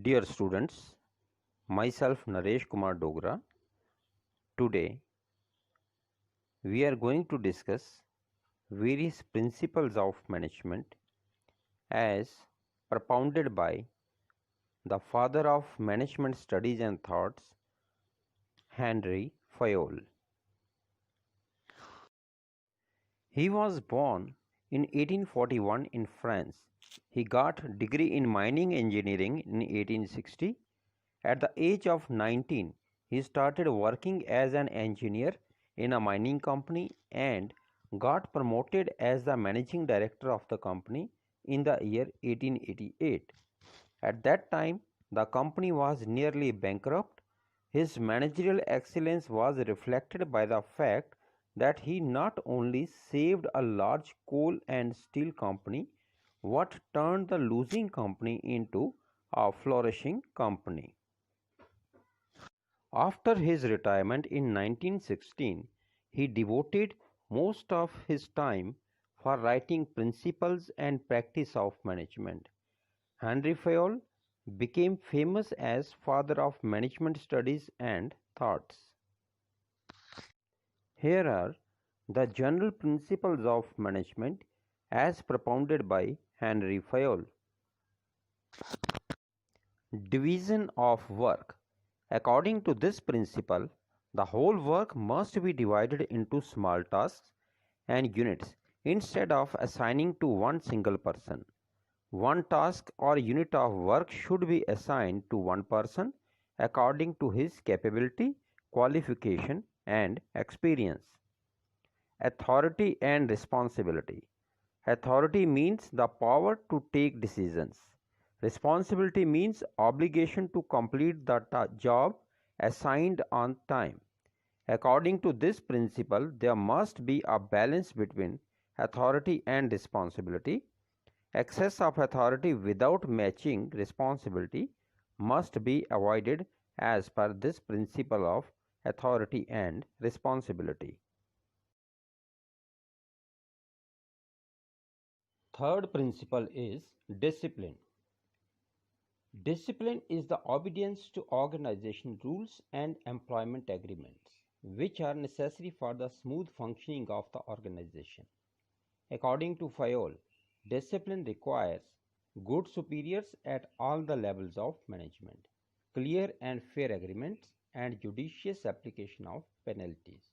Dear students, myself Naresh Kumar Dogra. Today we are going to discuss various principles of management as propounded by the father of management studies and thoughts, Henry Fayol. He was born in 1841 in France. He got degree in mining engineering in 1860. At the age of 19, he started working as an engineer in a mining company and got promoted as the managing director of the company in the year 1888. At that time, the company was nearly bankrupt. His managerial excellence was reflected by the fact that he not only saved a large coal and steel company, but turned the losing company into a flourishing company. After his retirement in 1916, he devoted most of his time for writing principles and practice of management. Henry Fayol became famous as father of management studies and thoughts. Here are the general principles of management as propounded by Henry Fayol. Division of work. According to this principle, the whole work must be divided into small tasks and units instead of assigning to one single person. One task or unit of work should be assigned to one person according to his capability, qualification, and experience. Authority and responsibility. Authority means the power to take decisions. Responsibility means obligation to complete the job assigned on time. According to this principle, there must be a balance between authority and responsibility. Excess of authority without matching responsibility must be avoided as per this principle of authority and responsibility. Third principle is discipline. Discipline is the obedience to organization rules and employment agreements, which are necessary for the smooth functioning of the organization. According to Fayol, discipline requires good superiors at all the levels of management, clear and fair agreements, and judicious application of penalties.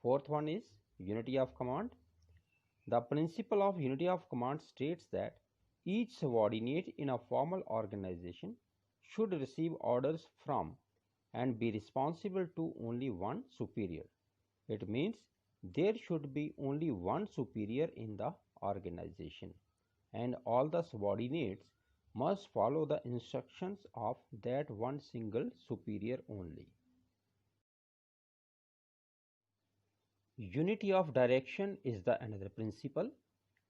Fourth one is unity of command. The principle of unity of command states that each subordinate in a formal organization should receive orders from and be responsible to only one superior. It means there should be only one superior in the organization, and all the subordinates must follow the instructions of that one single superior only. Unity of direction is the another principle.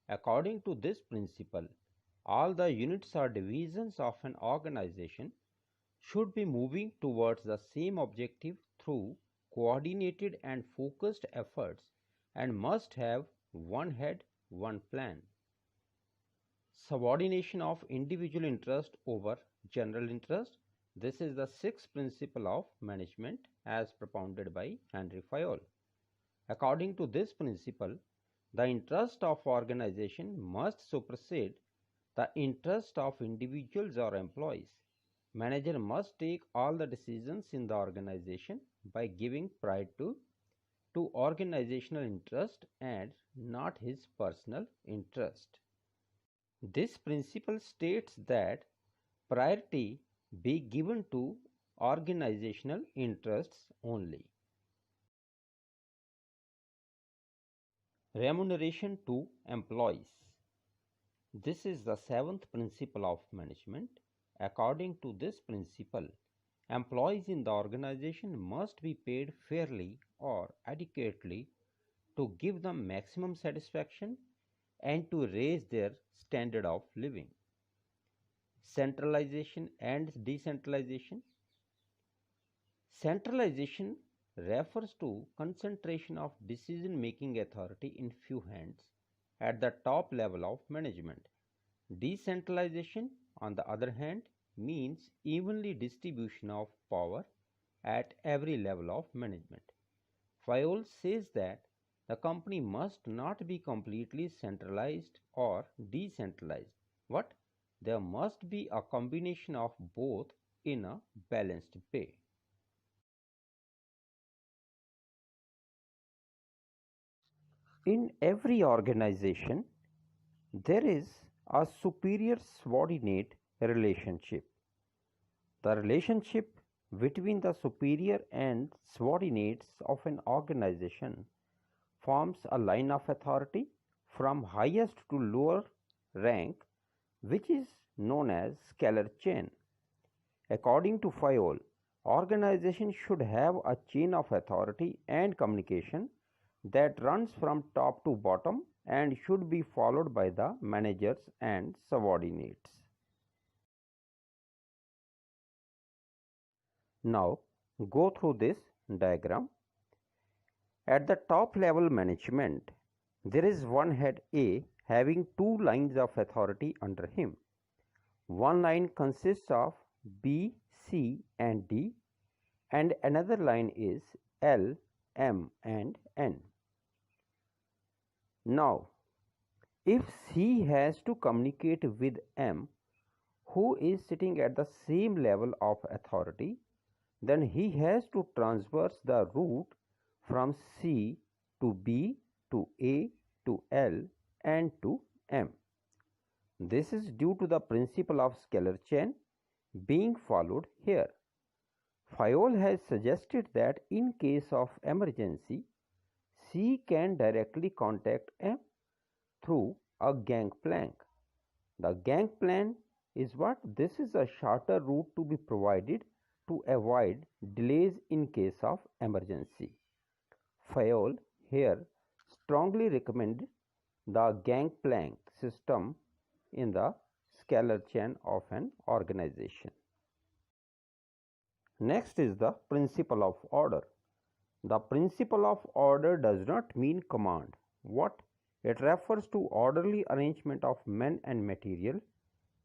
According to this principle, all the units or divisions of an organization should be moving towards the same objective through coordinated and focused efforts and must have one head, one plan. Subordination of individual interest over general interest. This is the sixth principle of management as propounded by Henry Fayol. According to this principle, the interest of organization must supersede the interest of individuals or employees. Manager must take all the decisions in the organization by giving priority to organizational interest and not his personal interest. This principle states that priority be given to organizational interests only. Remuneration to employees. This is the seventh principle of management. According to this principle, employees in the organization must be paid fairly or adequately to give them maximum satisfaction and to raise their standard of living. Centralization and decentralization. Centralization refers to concentration of decision-making authority in few hands at the top level of management. Decentralization, on the other hand, means evenly distribution of power at every level of management. Fayol says that the company must not be completely centralized or decentralized, but there must be a combination of both in a balanced way. In every organization, there is a superior subordinate relationship. The relationship between the superior and subordinates of an organization forms a line of authority from highest to lower rank, which is known as scalar chain. According to Fayol, organizations should have a chain of authority and communication that runs from top to bottom and should be followed by the managers and subordinates. Now, go through this diagram. At the top level management, there is one head A having two lines of authority under him. One line consists of B, C, and D, and another line is L, M, and N. Now, if C has to communicate with M, who is sitting at the same level of authority, then he has to traverse the route from C to B to A to L and to M. This is due to the principle of scalar chain being followed here. Fayol has suggested that in case of emergency, C can directly contact M through a gangplank. The gangplank is what? This is a shorter route to be provided to avoid delays in case of emergency. Fayol here strongly recommended the gangplank system in the scalar chain of an organization. Next is the principle of order. The principle of order does not mean command. What? It refers to orderly arrangement of men and material,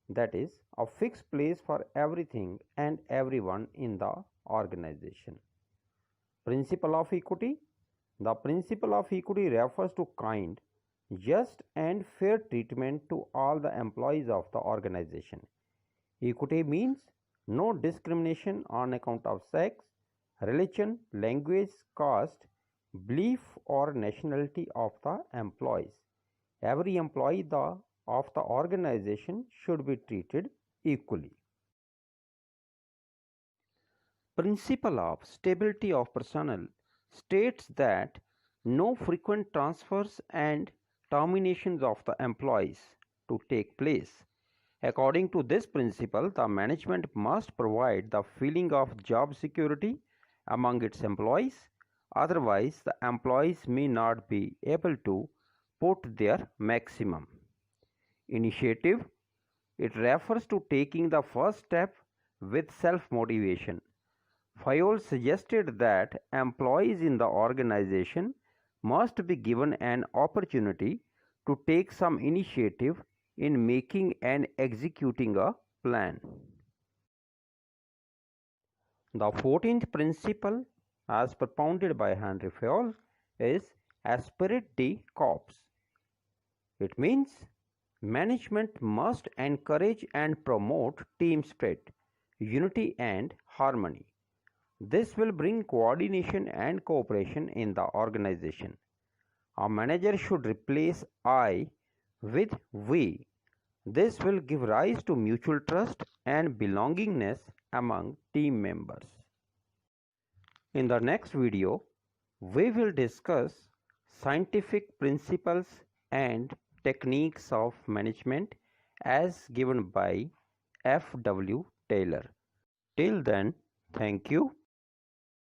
that is, a fixed place for everything and everyone in the organization. Principle of equity. The principle of equity refers to kind, just and fair treatment to all the employees of the organization. Equity means no discrimination on account of sex, religion, language, caste, belief, or nationality of the employees. Every employee of the organization should be treated equally. Principle of stability of personnel states that no frequent transfers and terminations of the employees to take place. According to this principle, the management must provide the feeling of job security among its employees. Otherwise, the employees may not be able to put their maximum. Initiative. It refers to taking the first step with self-motivation. Fayol suggested that employees in the organization must be given an opportunity to take some initiative in making and executing a plan. The 14th principle, as propounded by Henry Fayol, is esprit de corps. It means management must encourage and promote team spirit, unity, and harmony. This will bring coordination and cooperation in the organization. A manager should replace I with we. This will give rise to mutual trust and belongingness among team members. In the next video, we will discuss scientific principles and techniques of management as given by F. W. Taylor. Till then, thank you.